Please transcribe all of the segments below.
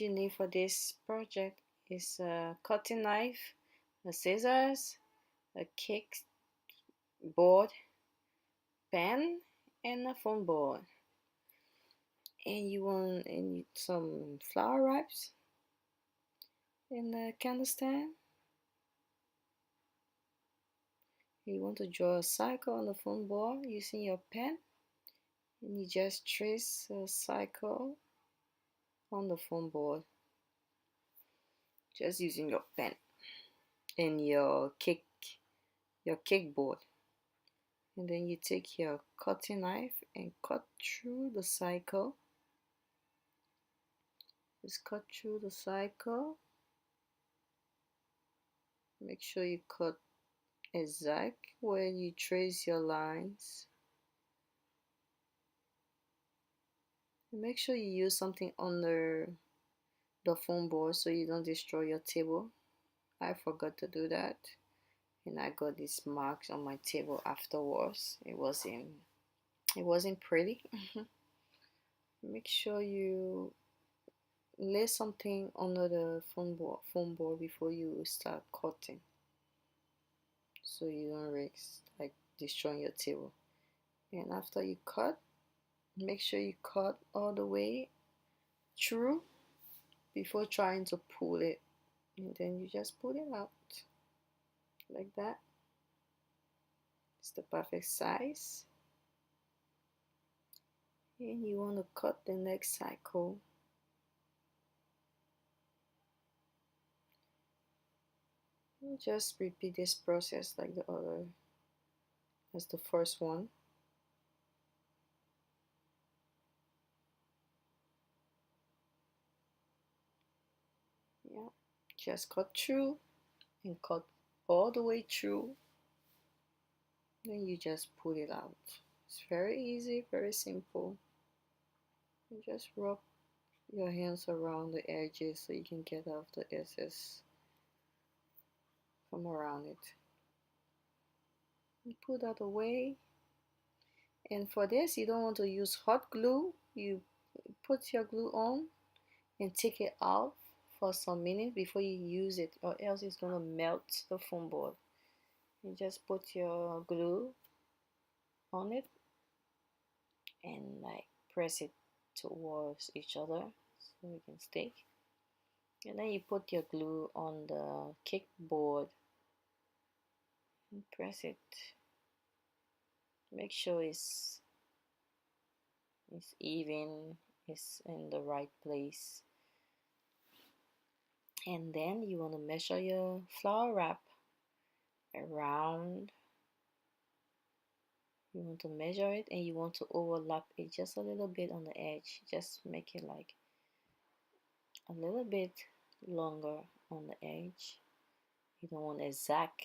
you need for this project is a cutting knife, a scissors, a cake board, pen, and a foam board. And you want some flower wraps and a candle stand. You want to draw a circle on the foam board using your pen, and you just trace a circle on the foam board just using your pen and your cake board. And then you take your cutting knife and cut through the cycle. Just cut through the cycle. Make sure you cut exact where you trace your lines. And make sure you use something under the foam board so you don't destroy your table. I forgot to do that, and I got these marks on my table afterwards. It wasn't pretty. Make sure you lay something under the foam board before you start cutting, so you don't risk like destroying your table. And after you cut, make sure you cut all the way through before trying to pull it, and then you just pull it out like that. It's the perfect size. And you want to cut the next cycle. And just repeat this process like the other as the first one. Yeah, just cut through and cut all the way through. Then you just pull it out. It's very easy, very simple. You just rub your hands around the edges so you can get off the excess from around it. You put that away. And for this, you don't want to use hot glue. You put your glue on and take it out for some minutes before you use it, or else it's gonna melt the foam board. You just put your glue on it and like press it towards each other so it can stick. And then you put your glue on the cake board and press it. Make sure it's even, it's in the right place. And then you want to measure your flower wrap around. You want to measure it, and you want to overlap it just a little bit on the edge. Just make it like a little bit longer on the edge. You don't want exact,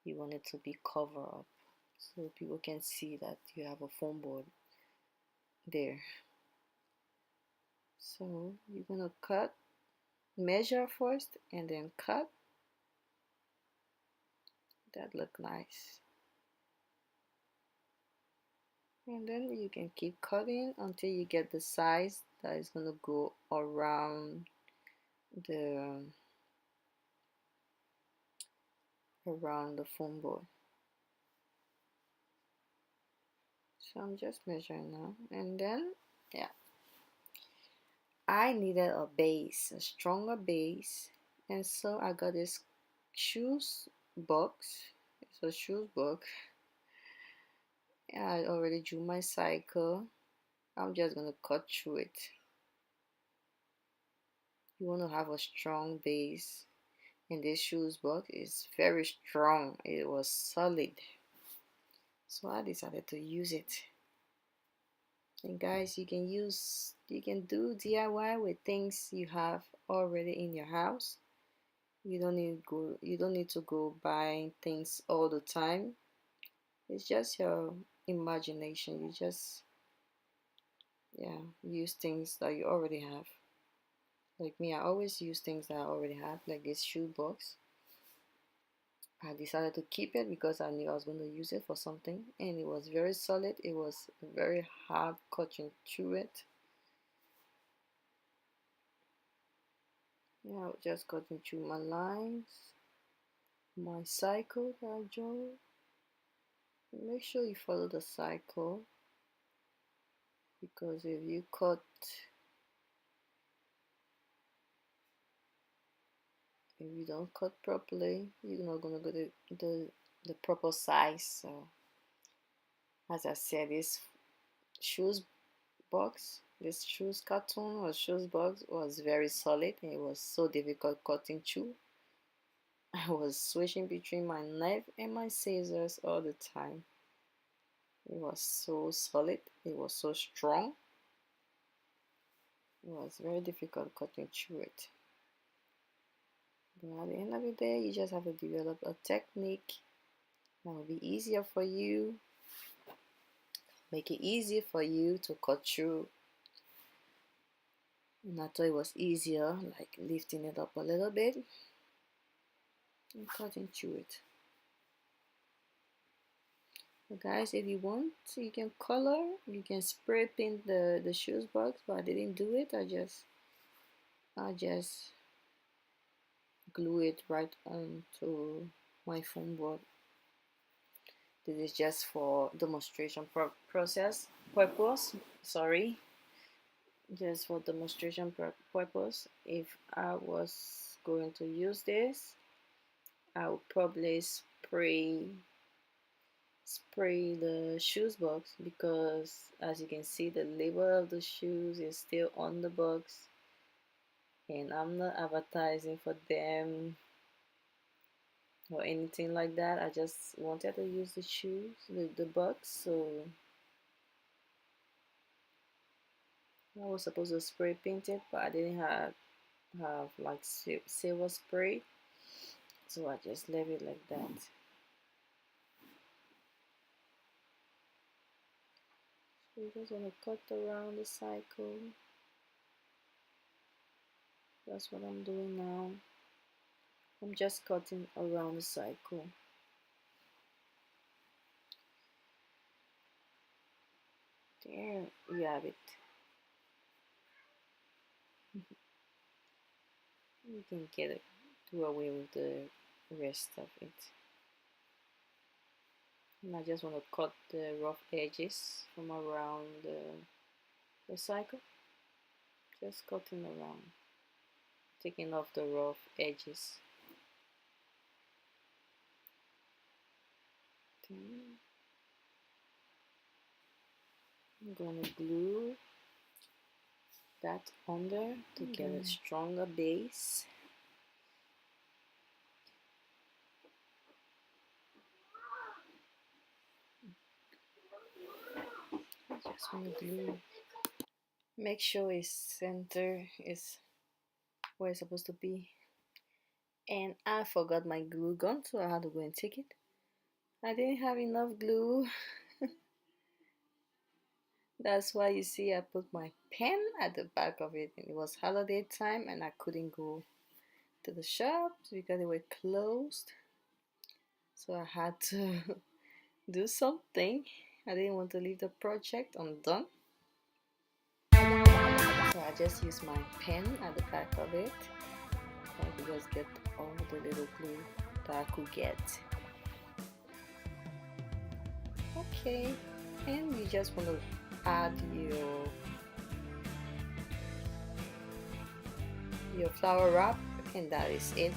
you want it to be covered up so people can see that you have a foam board there. So you're gonna cut, measure first, and then cut. That look nice. And then you can keep cutting until you get the size that is gonna go around the foam board. So I'm just measuring now, and then yeah, I needed a base, a stronger base, and so I got this shoes box. It's a shoes book. I already drew my cycle. I'm just gonna cut through it. You want to have a strong base, and this shoes box is very strong. It was solid, so I decided to use it. And guys, you can do DIY with things you have already in your house. You don't need to go buying things all the time. It's just your imagination. You just use things that you already have. Like me, I always use things that I already have, like this shoe box. I decided to keep it because I knew I was going to use it for something, and it was very solid. It was very hard cutting through it. Now just cutting through my lines, my cycle that I drew. Make sure you follow the cycle, because if you don't cut properly, you're not gonna get the proper size. So as I said, shoes this shoes cartoon or shoes box was very solid, and it was so difficult cutting through. I was switching between my knife and my scissors all the time. It was so solid, it was so strong. It was very difficult cutting through it. But at the end of the day, you just have to develop a technique that will be easier for you, make it easy for you to cut through. And I thought it was easier, like lifting it up a little bit and cutting through it. So guys, if you want, you can color, you can spray paint the shoes box, but I didn't do it. I just glue it right onto my foam board. This is just for demonstration purpose. Sorry, just for demonstration purpose. If I was going to use this, I would probably spray the shoes box, because as you can see, the label of the shoes is still on the box, and I'm not advertising for them or anything like that. I just wanted to use the shoes, the box. So I was supposed to spray paint it, but I didn't have like silver spray, so I just left it like that. So you just want to cut around the cycle. That's what I'm doing now. I'm just cutting around the cycle. There you have it. You can do away with the rest of it. And I just want to cut the rough edges from around the cycle. Just cutting around, taking off the rough edges. I'm going to glue that under to get a stronger base. I just want to glue. Make sure its center is where it's supposed to be. And I forgot my glue gun, so I had to go and take it. I didn't have enough glue. That's why you see I put my pen at the back of it. It was holiday time and I couldn't go to the shop because they were closed. So I had to do something. I didn't want to leave the project undone. So I just used my pen at the back of it. So I could just get all the little glue that I could get. Okay, and you just want to add your flower wrap, and that is it.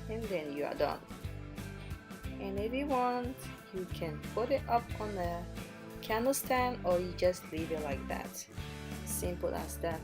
And then you are done. And if you want, you can put it up on a candle stand, or you just leave it like that. Simple as that.